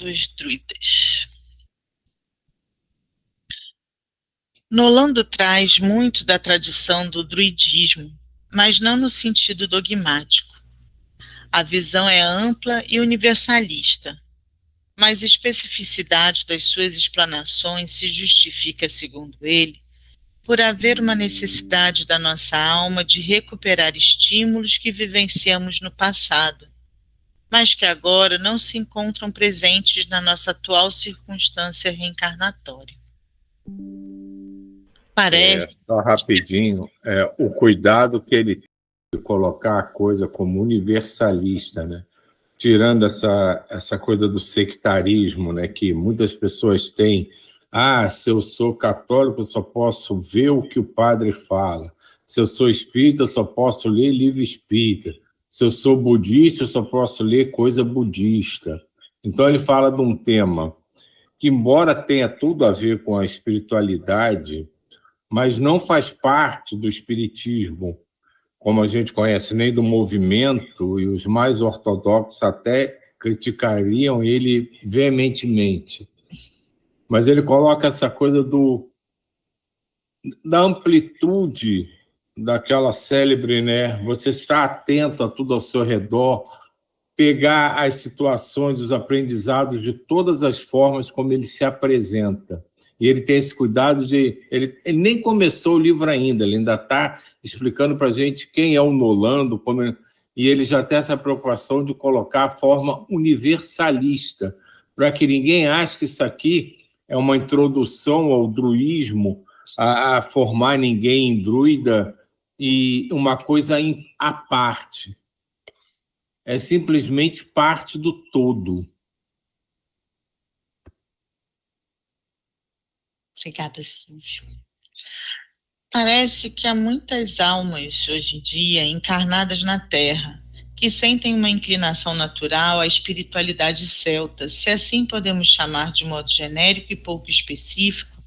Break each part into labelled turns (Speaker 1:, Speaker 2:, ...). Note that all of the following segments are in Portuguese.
Speaker 1: dos druidas. Nolando traz muito da tradição do druidismo, mas não no sentido dogmático. A visão é ampla e universalista, mas a especificidade das suas explanações se justifica, segundo ele, por haver uma necessidade da nossa alma de recuperar estímulos que vivenciamos no passado, mas que agora não se encontram presentes na nossa atual circunstância reencarnatória. Parece.
Speaker 2: Só rapidinho, o cuidado que ele tem de colocar a coisa como universalista, né? Tirando essa coisa do sectarismo, né, que muitas pessoas têm. Se eu sou católico, eu só posso ver o que o padre fala. Se eu sou espírita, eu só posso ler livro espírita. Se eu sou budista, eu só posso ler coisa budista. Então, ele fala de um tema que, embora tenha tudo a ver com a espiritualidade, mas não faz parte do espiritismo, como a gente conhece, nem do movimento, e os mais ortodoxos até criticariam ele veementemente. Mas ele coloca essa coisa da amplitude daquela célebre, né? Você está atento a tudo ao seu redor, pegar as situações, os aprendizados de todas as formas como ele se apresenta. E ele tem esse cuidado de... Ele nem começou o livro ainda, ele ainda está explicando para a gente quem é o Nolando, e ele já tem essa preocupação de colocar a forma universalista, para que ninguém ache que isso aqui é uma introdução ao druismo, a formar ninguém em druida, e uma coisa à parte. É simplesmente parte do todo.
Speaker 1: Obrigada, Silvio. Parece que há muitas almas, hoje em dia, encarnadas na Terra, que sentem uma inclinação natural à espiritualidade celta, se assim podemos chamar de modo genérico e pouco específico,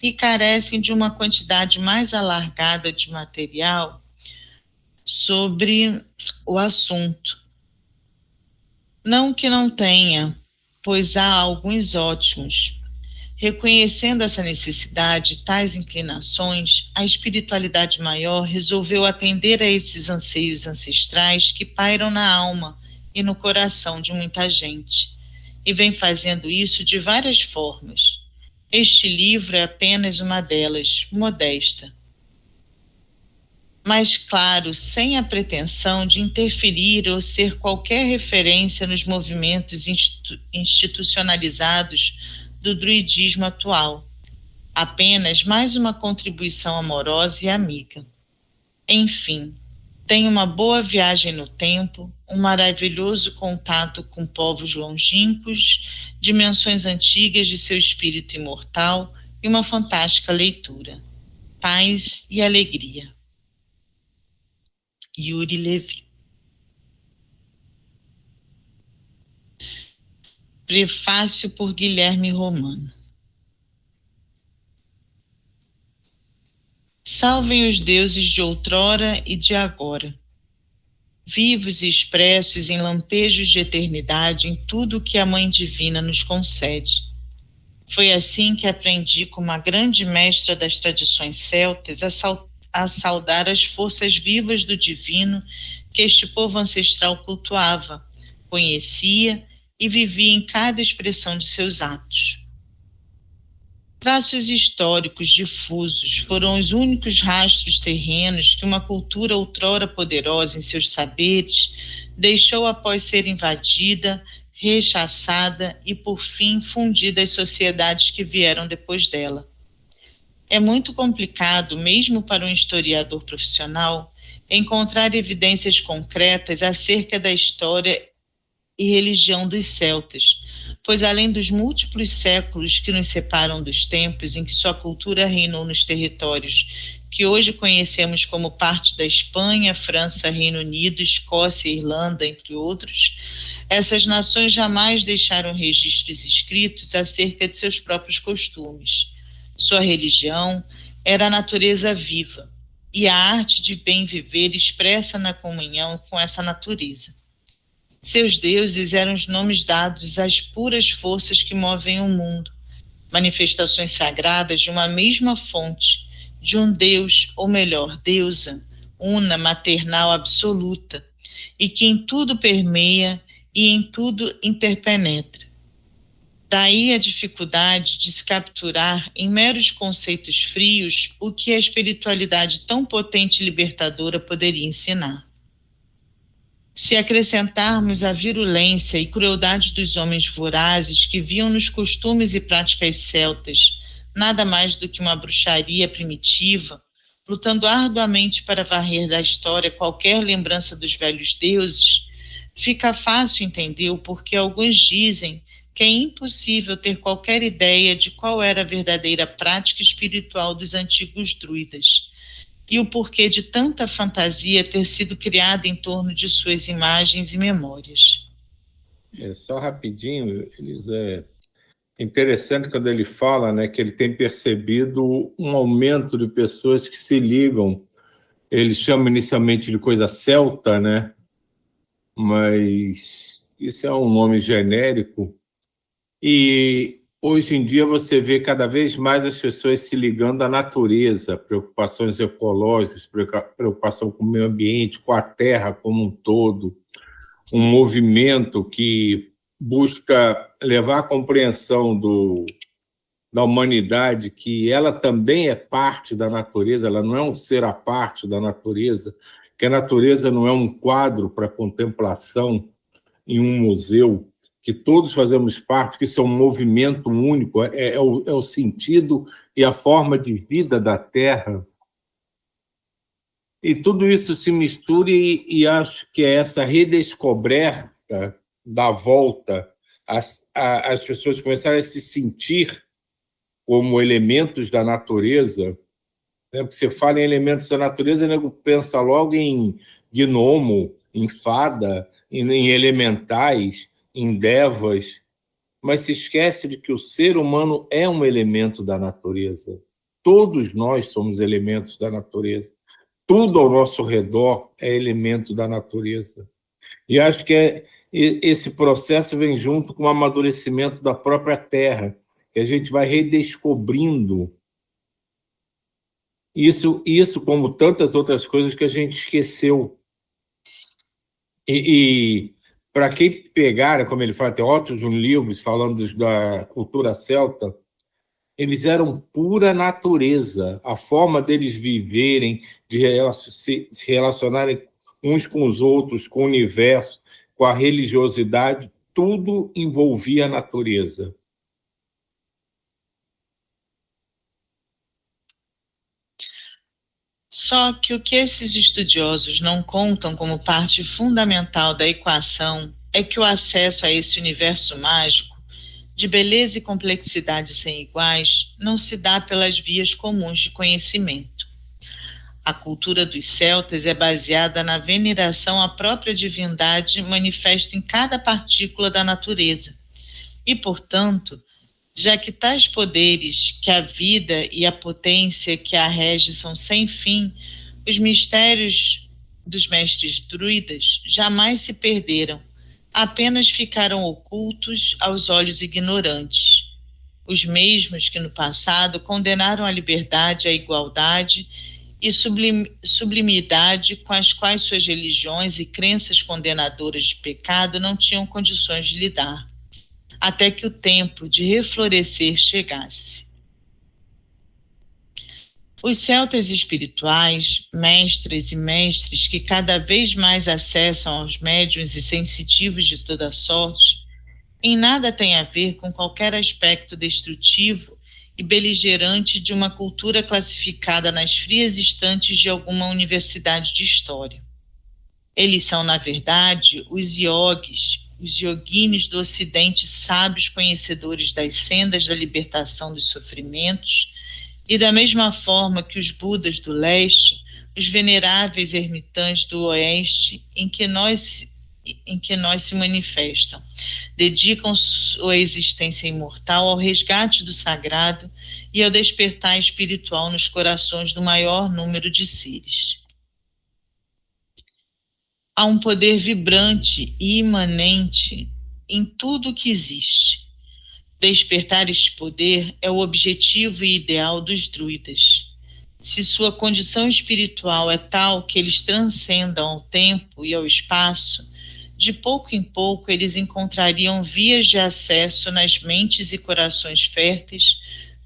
Speaker 1: e carecem de uma quantidade mais alargada de material sobre o assunto. Não que não tenha, pois há alguns ótimos. Reconhecendo essa necessidade, tais inclinações, a espiritualidade maior resolveu atender a esses anseios ancestrais que pairam na alma e no coração de muita gente, e vem fazendo isso de várias formas. Este livro é apenas uma delas, modesta. Mas, claro, sem a pretensão de interferir ou ser qualquer referência nos movimentos institucionalizados do druidismo atual. Apenas mais uma contribuição amorosa e amiga. Enfim, tenha uma boa viagem no tempo, um maravilhoso contato com povos longínquos, dimensões antigas de seu espírito imortal e uma fantástica leitura. Paz e alegria. Yuri Levi. Prefácio por Guilherme Romano. Salvem os deuses de outrora e de agora, vivos e expressos em lampejos de eternidade em tudo o que a Mãe Divina nos concede. Foi assim que aprendi com uma grande mestra das tradições celtas a saudar as forças vivas do divino que este povo ancestral cultuava, conhecia e vivia em cada expressão de seus atos. Traços históricos difusos foram os únicos rastros terrenos que uma cultura outrora poderosa em seus saberes deixou após ser invadida, rechaçada e, por fim, fundida às sociedades que vieram depois dela. É muito complicado, mesmo para um historiador profissional, encontrar evidências concretas acerca da história e religião dos celtas, pois além dos múltiplos séculos que nos separam dos tempos em que sua cultura reinou nos territórios que hoje conhecemos como parte da Espanha, França, Reino Unido, Escócia e Irlanda, entre outros, essas nações jamais deixaram registros escritos acerca de seus próprios costumes. Sua religião era a natureza viva e a arte de bem viver expressa na comunhão com essa natureza. Seus deuses eram os nomes dados às puras forças que movem o mundo, manifestações sagradas de uma mesma fonte, de um Deus, ou melhor, deusa, una, maternal, absoluta, e que em tudo permeia e em tudo interpenetra. Daí a dificuldade de se capturar em meros conceitos frios o que a espiritualidade tão potente e libertadora poderia ensinar. Se acrescentarmos a virulência e crueldade dos homens vorazes que viam nos costumes e práticas celtas nada mais do que uma bruxaria primitiva, lutando arduamente para varrer da história qualquer lembrança dos velhos deuses, fica fácil entender o porquê alguns dizem que é impossível ter qualquer ideia de qual era a verdadeira prática espiritual dos antigos druidas, e o porquê de tanta fantasia ter sido criada em torno de suas imagens e memórias.
Speaker 2: Só rapidinho, Elisa, é interessante quando ele fala, né, que ele tem percebido um aumento de pessoas que se ligam. Ele chama inicialmente de coisa celta, né? Mas isso é um nome genérico. E hoje em dia você vê cada vez mais as pessoas se ligando à natureza, preocupações ecológicas, preocupação com o meio ambiente, com a terra como um todo, um movimento que busca levar a compreensão da humanidade, que ela também é parte da natureza, ela não é um ser à parte da natureza, que a natureza não é um quadro para contemplação em um museu, que todos fazemos parte, que isso é um movimento único, é o sentido e a forma de vida da Terra. E tudo isso se mistura e acho que é essa redescoberta da volta, as pessoas começarem a se sentir como elementos da natureza, né? Porque você fala em elementos da natureza, o nego pensa logo em gnomo, em fada, em elementais, em devas, mas se esquece de que o ser humano é um elemento da natureza. Todos nós somos elementos da natureza. Tudo ao nosso redor é elemento da natureza. E acho que esse processo vem junto com o amadurecimento da própria Terra, que a gente vai redescobrindo isso como tantas outras coisas que a gente esqueceu. E para quem pegar, como ele fala, tem outros livros falando da cultura celta, eles eram pura natureza. A forma deles viverem, de se relacionarem uns com os outros, com o universo, com a religiosidade, tudo envolvia a natureza.
Speaker 1: Só que o que esses estudiosos não contam como parte fundamental da equação é que o acesso a esse universo mágico, de beleza e complexidade sem iguais, não se dá pelas vias comuns de conhecimento. A cultura dos celtas é baseada na veneração à própria divindade manifesta em cada partícula da natureza. E, portanto, já que tais poderes, que a vida e a potência que a rege são sem fim, os mistérios dos mestres druidas jamais se perderam, apenas ficaram ocultos aos olhos ignorantes. Os mesmos que no passado condenaram a liberdade, a igualdade e sublimidade com as quais suas religiões e crenças condenadoras de pecado não tinham condições de lidar, até que o tempo de reflorescer chegasse. Os celtas espirituais, mestras e mestres que cada vez mais acessam aos médiuns e sensitivos de toda sorte, em nada tem a ver com qualquer aspecto destrutivo e beligerante de uma cultura classificada nas frias estantes de alguma universidade de história. Eles são, na verdade, os yogis, os yoguines do Ocidente, sábios conhecedores das sendas da libertação dos sofrimentos, e da mesma forma que os Budas do leste, os veneráveis ermitães do oeste, em que nós se manifestam, dedicam sua existência imortal ao resgate do sagrado e ao despertar espiritual nos corações do maior número de seres. Há um poder vibrante e imanente em tudo o que existe. Despertar este poder é o objetivo e ideal dos druidas. Se sua condição espiritual é tal que eles transcendam ao tempo e ao espaço, de pouco em pouco eles encontrariam vias de acesso nas mentes e corações férteis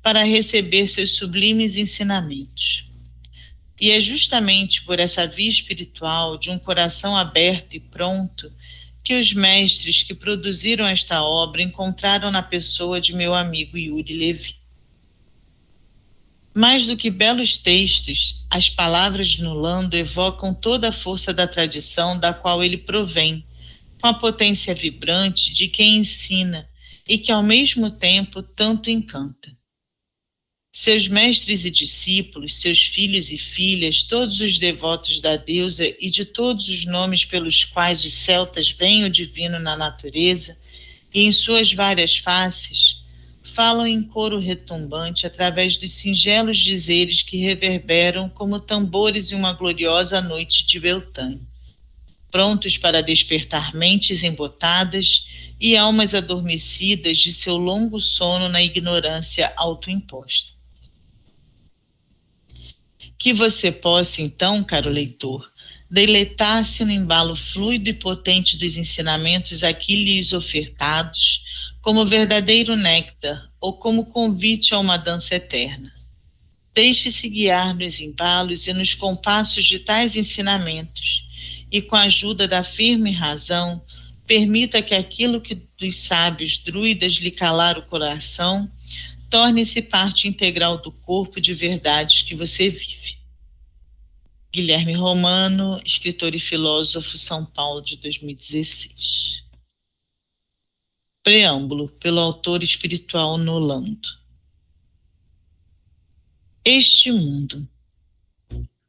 Speaker 1: para receber seus sublimes ensinamentos. E é justamente por essa via espiritual de um coração aberto e pronto que os mestres que produziram esta obra encontraram na pessoa de meu amigo Yuri Levi. Mais do que belos textos, as palavras de Nulando evocam toda a força da tradição da qual ele provém, com a potência vibrante de quem ensina e que ao mesmo tempo tanto encanta. Seus mestres e discípulos, seus filhos e filhas, todos os devotos da deusa e de todos os nomes pelos quais os celtas veem o divino na natureza e em suas várias faces, falam em coro retumbante através dos singelos dizeres que reverberam como tambores em uma gloriosa noite de Beltane, prontos para despertar mentes embotadas e almas adormecidas de seu longo sono na ignorância autoimposta. Que você possa, então, caro leitor, deleitar-se no embalo fluido e potente dos ensinamentos aqui lhes ofertados, como verdadeiro néctar ou como convite a uma dança eterna. Deixe-se guiar nos embalos e nos compassos de tais ensinamentos, e com a ajuda da firme razão, permita que aquilo que dos sábios druidas lhe calar o coração torne-se parte integral do corpo de verdades que você vive. Guilherme Romano, escritor e filósofo, São Paulo, de 2016. Preâmbulo, pelo autor espiritual Nulando. Este mundo.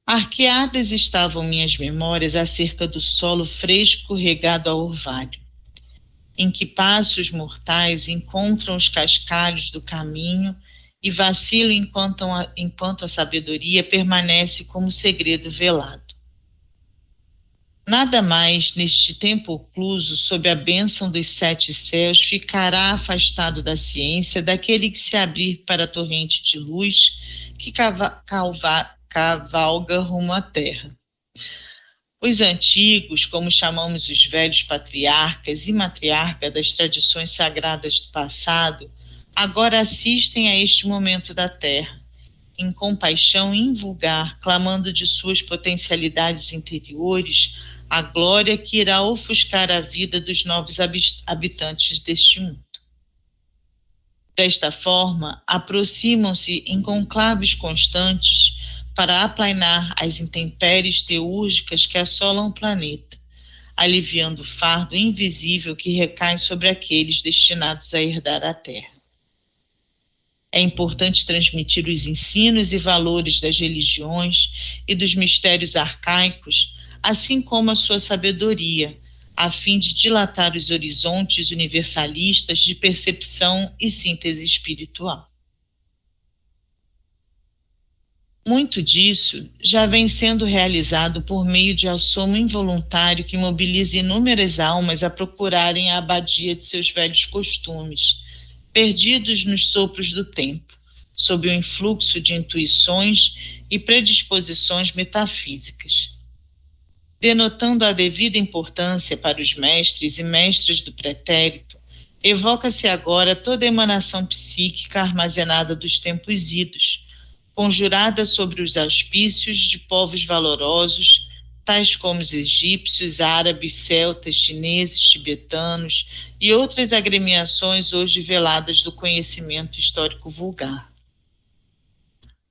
Speaker 1: Arqueadas estavam minhas memórias acerca do solo fresco regado a orvalho, em que passos mortais encontram os cascalhos do caminho e vacilam enquanto a sabedoria permanece como segredo velado. Nada mais neste tempo ocluso, sob a bênção dos 7 céus, ficará afastado da ciência daquele que se abrir para a torrente de luz que cavalga rumo à terra. Os antigos, como chamamos os velhos patriarcas e matriarcas das tradições sagradas do passado, agora assistem a este momento da terra, em compaixão invulgar, clamando de suas potencialidades interiores a glória que irá ofuscar a vida dos novos habitantes deste mundo. Desta forma, aproximam-se em conclaves constantes para aplainar as intempéries teúrgicas que assolam o planeta, aliviando o fardo invisível que recai sobre aqueles destinados a herdar a Terra. É importante transmitir os ensinos e valores das religiões e dos mistérios arcaicos, assim como a sua sabedoria, a fim de dilatar os horizontes universalistas de percepção e síntese espiritual. Muito disso já vem sendo realizado por meio de assomo involuntário que mobiliza inúmeras almas a procurarem a abadia de seus velhos costumes, perdidos nos sopros do tempo, sob o influxo de intuições e predisposições metafísicas. Denotando a devida importância para os mestres e mestras do pretérito, evoca-se agora toda a emanação psíquica armazenada dos tempos idos, conjurada sobre os auspícios de povos valorosos, tais como os egípcios, árabes, celtas, chineses, tibetanos e outras agremiações hoje veladas do conhecimento histórico vulgar.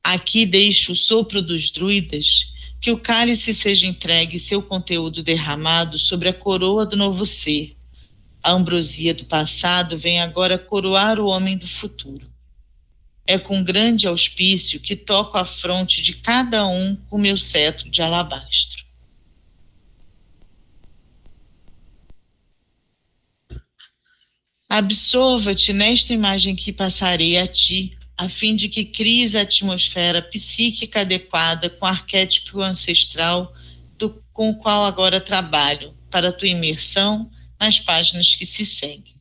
Speaker 1: Aqui deixo o sopro dos druidas, que o cálice seja entregue e seu conteúdo derramado sobre a coroa do novo ser. A ambrosia do passado vem agora coroar o homem do futuro. É com grande auspício que toco a fronte de cada um com meu cetro de alabastro. Absolva-te nesta imagem que passarei a ti, a fim de que cries a atmosfera psíquica adequada com o arquétipo ancestral com o qual agora trabalho para a tua imersão nas páginas que se seguem.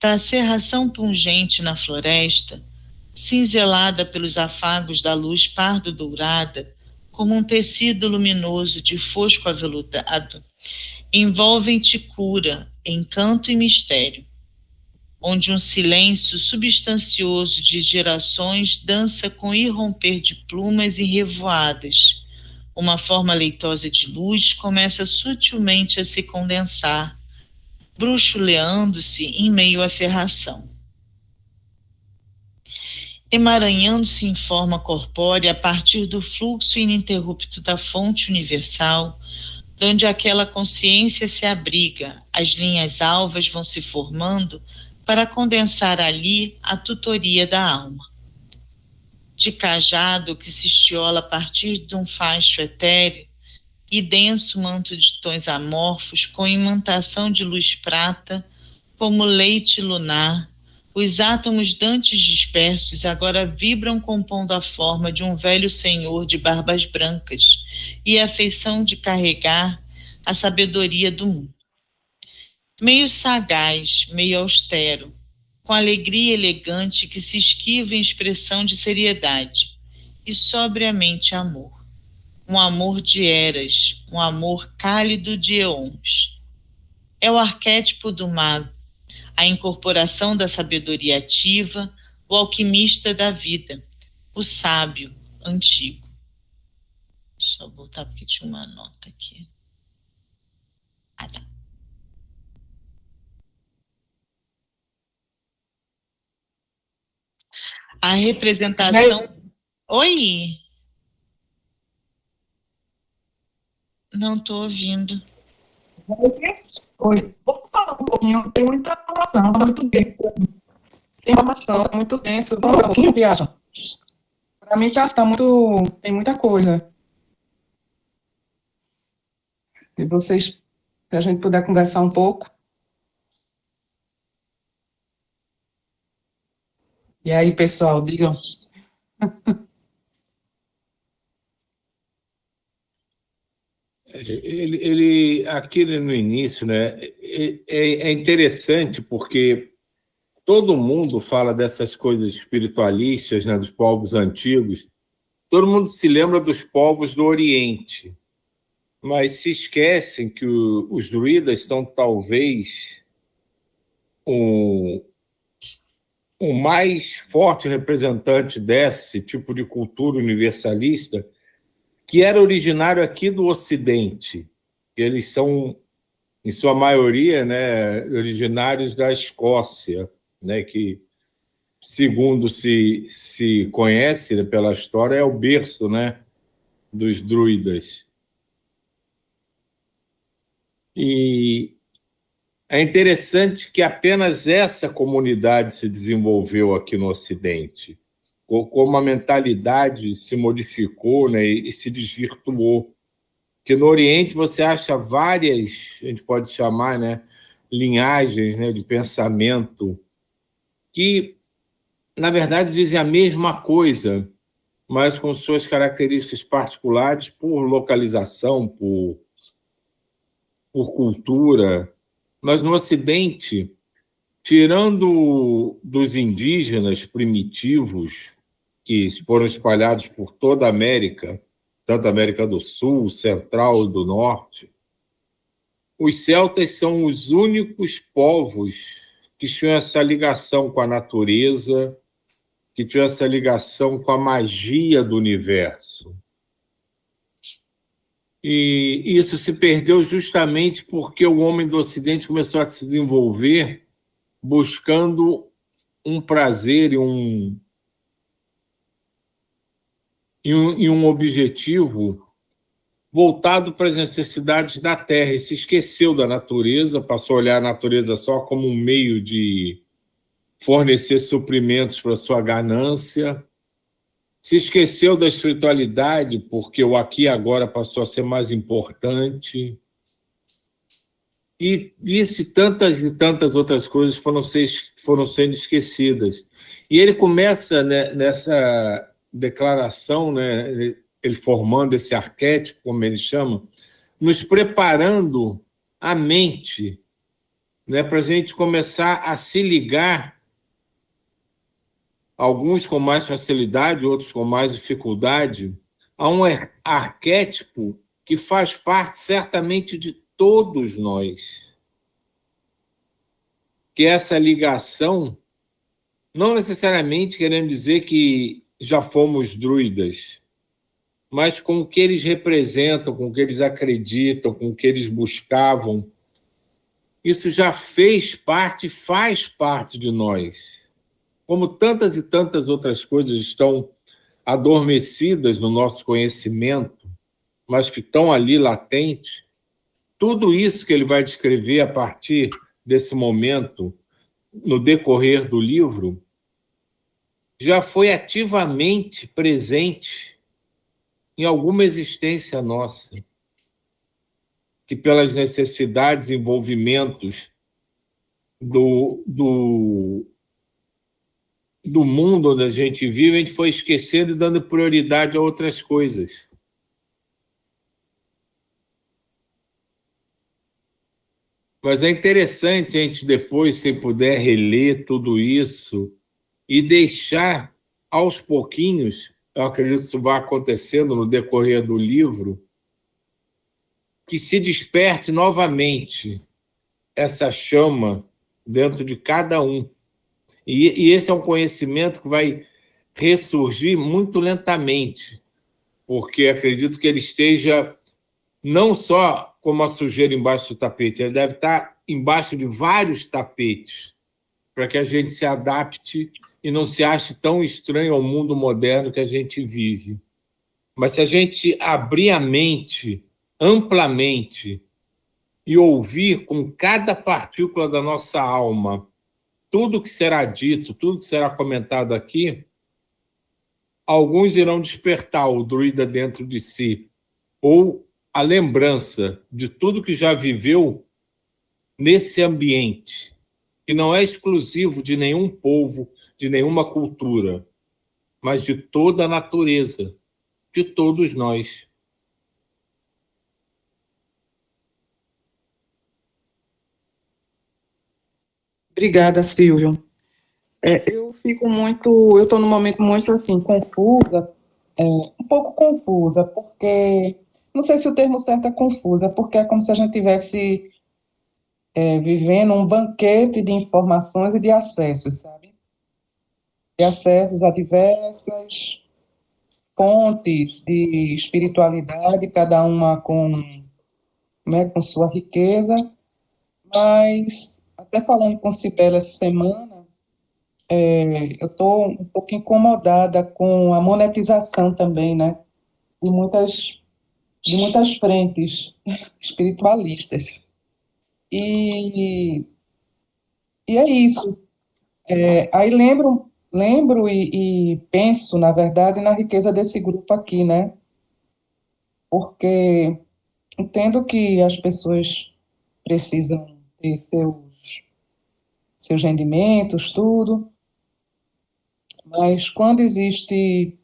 Speaker 1: Da cerração pungente na floresta, cinzelada pelos afagos da luz pardo-dourada, como um tecido luminoso de fosco aveludado, envolvem-te cura, encanto e mistério, onde um silêncio substancioso de gerações dança com irromper de plumas e revoadas. Uma forma leitosa de luz começa sutilmente a se condensar, bruxuleando-se em meio à cerração. Emaranhando-se em forma corpórea a partir do fluxo ininterrupto da fonte universal, onde aquela consciência se abriga, as linhas alvas vão se formando para condensar ali a tutoria da alma. De cajado que se estiola a partir de um facho etéreo e denso manto de tons amorfos com imantação de luz prata, como leite lunar, os átomos dantes dispersos agora vibram compondo a forma de um velho senhor de barbas brancas e a feição de carregar a sabedoria do mundo. Meio sagaz, meio austero, com alegria elegante que se esquiva em expressão de seriedade, e sobriamente amor. Um amor de eras, um amor cálido de eons. É o arquétipo do mago, a incorporação da sabedoria ativa, o alquimista da vida, o sábio antigo. Deixa eu voltar porque tinha uma nota aqui. Ah, tá. A representação... Oi? Não estou ouvindo.
Speaker 3: Oi. Vou falar um pouquinho. Tem muita informação, muito denso. Tem informação, muito denso. Vamos falar um pouquinho, viagem. Para mim, tá muito... Tem muita coisa. E vocês, se a gente puder conversar um pouco. E aí, pessoal, digam.
Speaker 2: Ele aqui no início, né, é interessante porque todo mundo fala dessas coisas espiritualistas, né, dos povos antigos. Todo mundo se lembra dos povos do Oriente, mas se esquecem que os druidas são talvez o mais forte representante desse tipo de cultura universalista, que era originário aqui do Ocidente. Eles são, em sua maioria, né, originários da Escócia, né, que, segundo se conhece, né, pela história, é o berço, né, dos druidas. E é interessante que apenas essa comunidade se desenvolveu aqui no Ocidente, como a mentalidade se modificou, né, e se desvirtuou. Que no Oriente você acha várias, a gente pode chamar, né, linhagens, né, de pensamento que, na verdade, dizem a mesma coisa, mas com suas características particulares por localização, por cultura. Mas no Ocidente, tirando dos indígenas primitivos, que foram espalhados por toda a América, tanto a América do Sul, Central e do Norte, os celtas são os únicos povos que tinham essa ligação com a natureza, que tinham essa ligação com a magia do universo. E isso se perdeu justamente porque o homem do Ocidente começou a se desenvolver buscando um prazer e um objetivo voltado para as necessidades da Terra, e se esqueceu da natureza, passou a olhar a natureza só como um meio de fornecer suprimentos para a sua ganância, se esqueceu da espiritualidade, porque o aqui e agora passou a ser mais importante, e tantas e tantas outras coisas foram sendo esquecidas. E ele começa, né, nessa declaração, né, ele formando esse arquétipo, como ele chama, nos preparando a mente, né, para a gente começar a se ligar, alguns com mais facilidade, outros com mais dificuldade, a um arquétipo que faz parte certamente de todos nós. Que essa ligação, não necessariamente querendo dizer que já fomos druidas, mas com o que eles representam, com o que eles acreditam, com o que eles buscavam, isso já faz parte de nós. Como tantas e tantas outras coisas estão adormecidas no nosso conhecimento, mas que estão ali latentes, tudo isso que ele vai descrever a partir desse momento, no decorrer do livro, já foi ativamente presente em alguma existência nossa, que pelas necessidades e envolvimentos do mundo onde a gente vive, a gente foi esquecendo e dando prioridade a outras coisas. Mas é interessante a gente depois, se puder, reler tudo isso e deixar, aos pouquinhos, eu acredito que isso vai acontecendo no decorrer do livro, que se desperte novamente essa chama dentro de cada um. E esse é um conhecimento que vai ressurgir muito lentamente, porque acredito que ele esteja não só como a sujeira embaixo do tapete, ele deve estar embaixo de vários tapetes, para que a gente se adapte e não se ache tão estranho ao mundo moderno que a gente vive. Mas se a gente abrir a mente amplamente e ouvir com cada partícula da nossa alma tudo que será dito, tudo que será comentado aqui, alguns irão despertar o druida dentro de si, ou a lembrança de tudo que já viveu nesse ambiente, que não é exclusivo de nenhum povo, de nenhuma cultura, mas de toda a natureza, de todos nós.
Speaker 3: Obrigada, Silvio. Eu estou num momento muito assim, confusa, um pouco confusa, porque, não sei se o termo certo é confusa, porque é como se a gente estivesse vivendo um banquete de informações e de acessos, sabe? De acessos a diversas fontes de espiritualidade, cada uma com sua riqueza, mas, até falando com Cibele essa semana, eu estou um pouco incomodada com a monetização também, né? De muitas frentes espiritualistas. E é isso. Aí lembro e penso, na verdade, na riqueza desse grupo aqui, né? Porque entendo que as pessoas precisam ter seus rendimentos, tudo, mas quando existe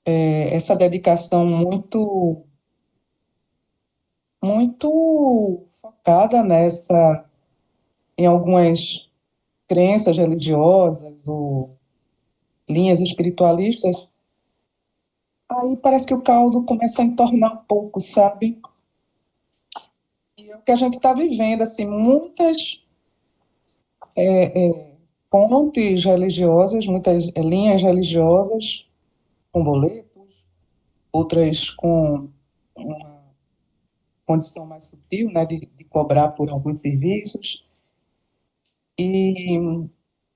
Speaker 3: essa dedicação muito focada em algumas crenças religiosas ou linhas espiritualistas, aí parece que o caldo começa a entornar um pouco, sabe? E é o que a gente está vivendo, assim, muitas fontes religiosas, muitas linhas religiosas com boletos, outras com uma condição mais sutil, né, de cobrar por alguns serviços. E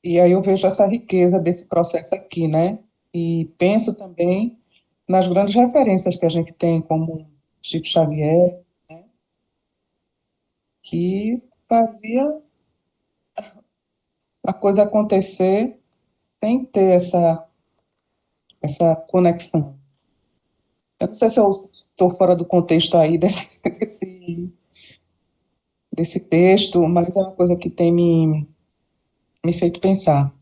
Speaker 3: aí eu vejo essa riqueza desse processo aqui, né? E penso também nas grandes referências que a gente tem, como Chico Xavier, né? Que fazia a coisa acontecer sem ter essa conexão. Eu não sei se eu estou fora do contexto aí desse texto, mas é uma coisa que tem me feito pensar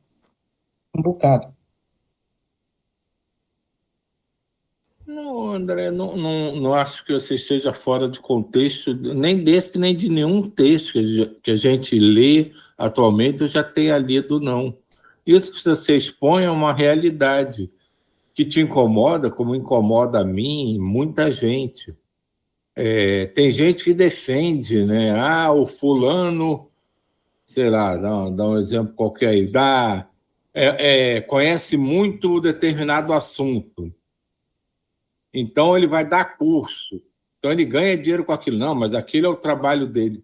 Speaker 3: um bocado.
Speaker 2: André, não acho que você esteja fora de contexto, nem desse, nem de nenhum texto que a gente lê atualmente, eu já tenha lido, não. Isso que você expõe é uma realidade que te incomoda, como incomoda a mim, muita gente. Tem gente que defende, né? Ah, o fulano, sei lá, dá um exemplo qualquer aí, conhece muito determinado assunto. Então, ele vai dar curso. Então, ele ganha dinheiro com aquilo. Não, mas aquilo é o trabalho dele.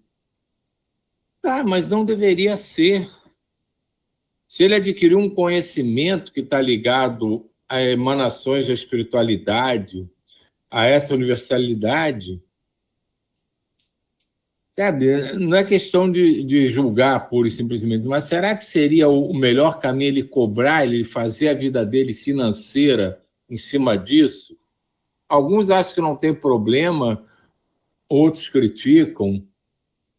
Speaker 2: Tá, mas não deveria ser. Se ele adquiriu um conhecimento que está ligado a emanações da espiritualidade, a essa universalidade, sabe, não é questão de julgar pura e simplesmente, mas será que seria o melhor caminho ele cobrar, ele fazer a vida dele financeira em cima disso? Alguns acham que não tem problema, outros criticam.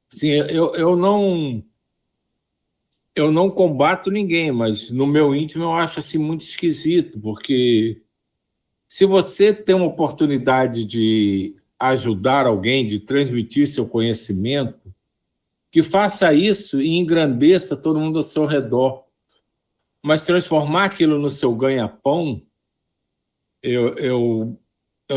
Speaker 2: Sim, eu não combato ninguém, mas no meu íntimo eu acho assim muito esquisito, porque se você tem uma oportunidade de ajudar alguém, de transmitir seu conhecimento, que faça isso e engrandeça todo mundo ao seu redor. Mas transformar aquilo no seu ganha-pão, eu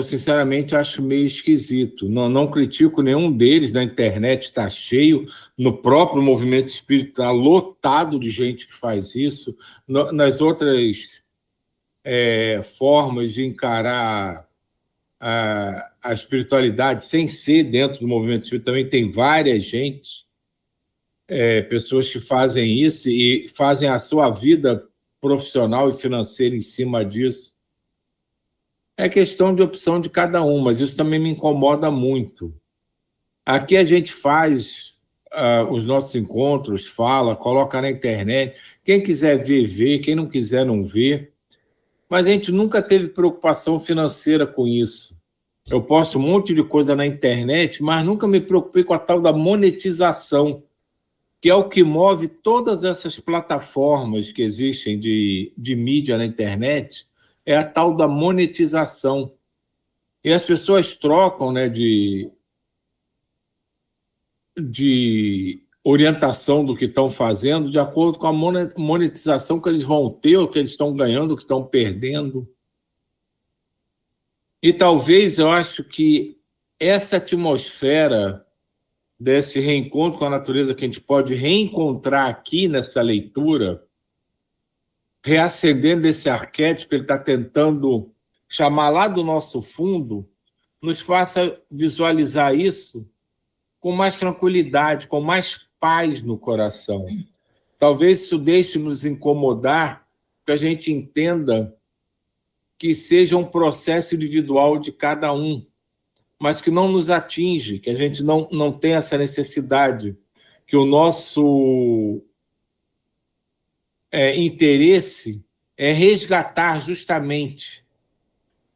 Speaker 2: sinceramente acho meio esquisito. Não critico nenhum deles, na internet está cheio, no próprio movimento espírita está lotado de gente que faz isso, nas outras formas de encarar a espiritualidade sem ser dentro do movimento espírita também tem várias gentes, pessoas que fazem isso e fazem a sua vida profissional e financeira em cima disso. É questão de opção de cada um, mas isso também me incomoda muito. Aqui a gente faz os nossos encontros, fala, coloca na internet. Quem quiser ver, vê. Quem não quiser, não vê. Mas a gente nunca teve preocupação financeira com isso. Eu posto um monte de coisa na internet, mas nunca me preocupei com a tal da monetização, que é o que move todas essas plataformas que existem de mídia na internet, é a tal da monetização. E as pessoas trocam, né, de orientação do que estão fazendo de acordo com a monetização que eles vão ter, o que eles estão ganhando, o que estão perdendo. E talvez eu acho que essa atmosfera desse reencontro com a natureza que a gente pode reencontrar aqui nessa leitura, reacendendo esse arquétipo que ele está tentando chamar lá do nosso fundo, nos faça visualizar isso com mais tranquilidade, com mais paz no coração. Talvez isso deixe nos incomodar, que a gente entenda que seja um processo individual de cada um, mas que não nos atinge, que a gente não tem essa necessidade, que o nosso interesse é resgatar justamente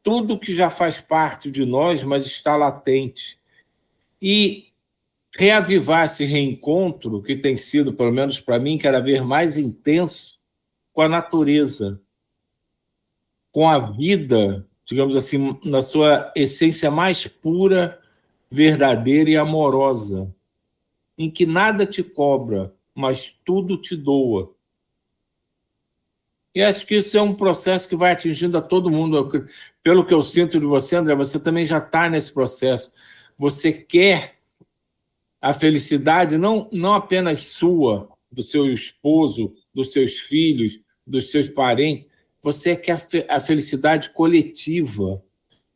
Speaker 2: tudo que já faz parte de nós, mas está latente. E reavivar esse reencontro, que tem sido, pelo menos para mim, cada vez mais intenso, com a natureza, com a vida, digamos assim, na sua essência mais pura, verdadeira e amorosa, em que nada te cobra, mas tudo te doa. E acho que isso é um processo que vai atingindo a todo mundo. Pelo que eu sinto de você, André, você também já está nesse processo. Você quer a felicidade não apenas sua, do seu esposo, dos seus filhos, dos seus parentes, você quer a felicidade coletiva.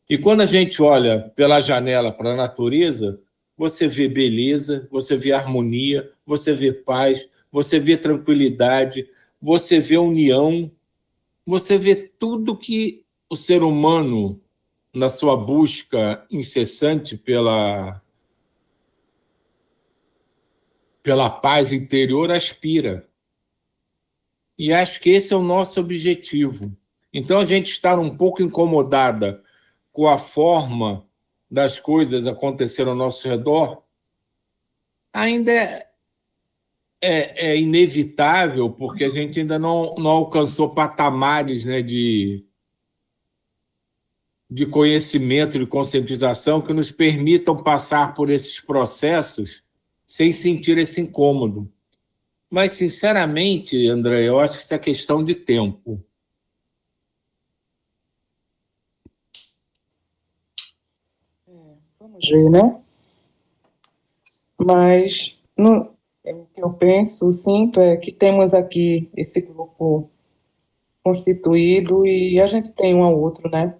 Speaker 2: E quando a gente olha pela janela para a natureza, você vê beleza, você vê harmonia, você vê paz, você vê tranquilidade, você vê união, você vê tudo que o ser humano, na sua busca incessante pela paz interior, aspira. E acho que esse é o nosso objetivo. Então, a gente estar um pouco incomodada com a forma das coisas acontecer ao nosso redor ainda é inevitável, porque a gente ainda não alcançou patamares, né, de de conhecimento, de conscientização que nos permitam passar por esses processos sem sentir esse incômodo. Mas, sinceramente, André, eu acho que isso é questão de tempo.
Speaker 3: Vamos ver, né? Mas o que eu penso, sinto, é que temos aqui esse grupo constituído e a gente tem um ao outro, né?